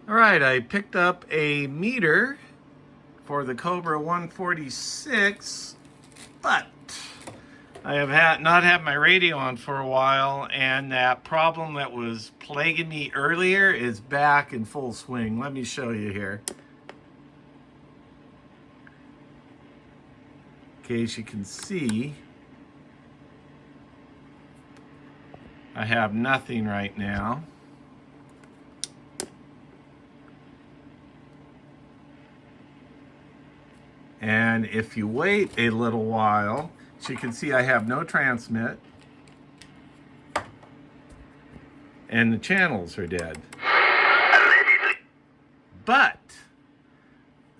All right, I picked up a meter for the Cobra 146, but I have not had my radio on for a while, and that problem that was plaguing me earlier is back in full swing. Let me show you here. Okay, as you can see, I have nothing right now. And if you wait a little while, so you can see I have no transmit, and the channels are dead. But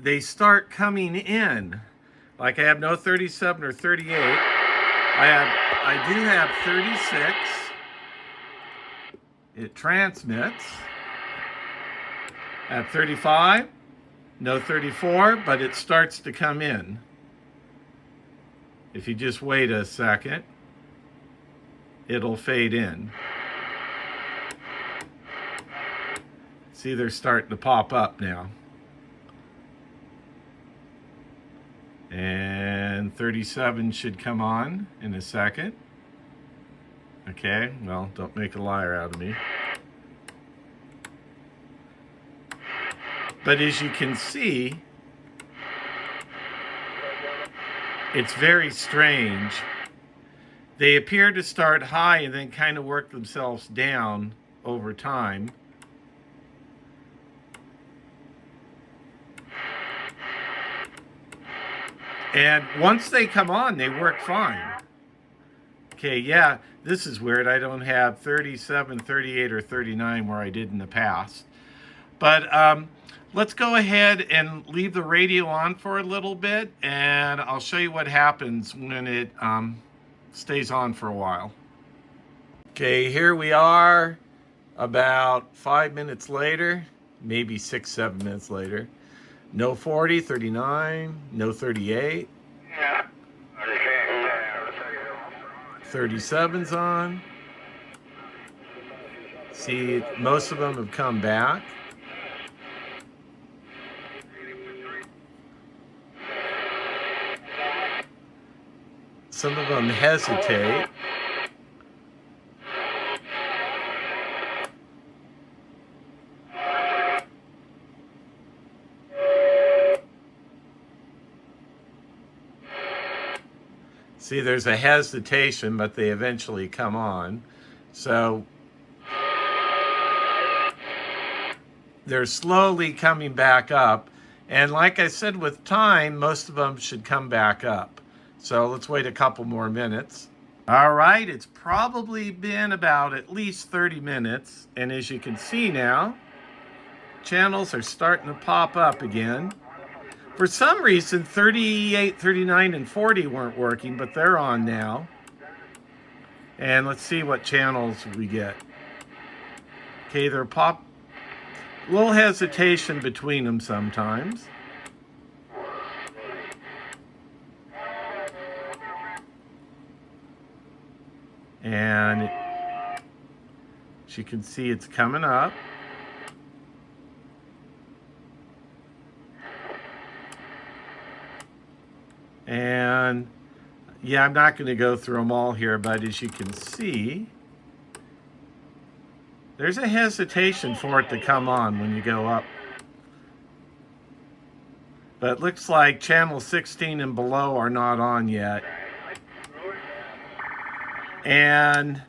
they start coming in. Like I have no 37 or 38. I do have 36. It transmits. At 35, no 34, but it starts to come in. If you just wait a second, it'll fade in. See, they're starting to pop up now. And 37 should come on in a second. Okay, well, don't make a liar out of me. But as you can see, it's very strange. They appear to start high and then kind of work themselves down over time. And once they come on, they work fine. Okay, yeah, this is weird. I don't have 37, 38, or 39 where I did in the past. But let's go ahead and leave the radio on for a little bit, and I'll show you what happens when it stays on for a while. Okay, here we are about 5 minutes later, maybe 6, 7 minutes later. No 40, 39, no 38. 37's on. See, most of them have come back. Some of them hesitate. See, there's a hesitation, but they eventually come on. So they're slowly coming back up. And like I said, with time, most of them should come back up. So let's wait a couple more minutes. All right, it's probably been about at least 30 minutes. And as you can see now, channels are starting to pop up again. For some reason, 38, 39, and 40 weren't working, but they're on now. And let's see what channels we get. Okay, they're a little hesitation between them sometimes. And as you can see, it's coming up. And yeah, I'm not going to go through them all here, but as you can see, there's a hesitation for it to come on when you go up. But it looks like channel 16 and below are not on yet. And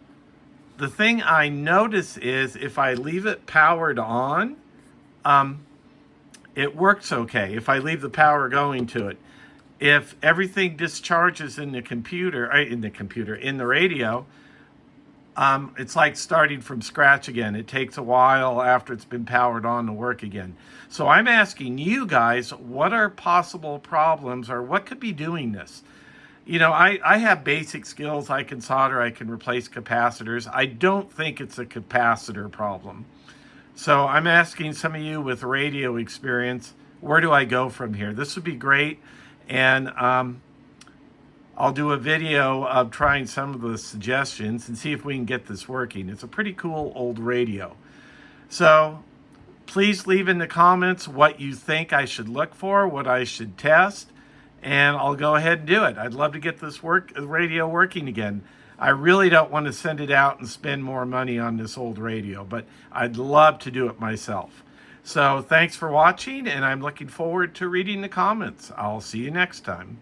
the thing I notice is if I leave it powered on, it works okay if I leave the power going to it. If everything discharges in the radio, it's like starting from scratch again. It takes a while after it's been powered on to work again. So I'm asking you guys, what are possible problems or what could be doing this? You know, I have basic skills. I can solder, I can replace capacitors. I don't think it's a capacitor problem. So I'm asking some of you with radio experience, where do I go from here? This would be great. And I'll do a video of trying some of the suggestions and see if we can get this working. It's a pretty cool old radio. So Please leave in the comments what you think I should look for, what I should test, and I'll go ahead and do it. I'd love to get this radio working again. I really don't want to send it out and spend more money on this old radio, but I'd love to do it myself. So thanks for watching, and I'm looking forward to reading the comments. I'll see you next time.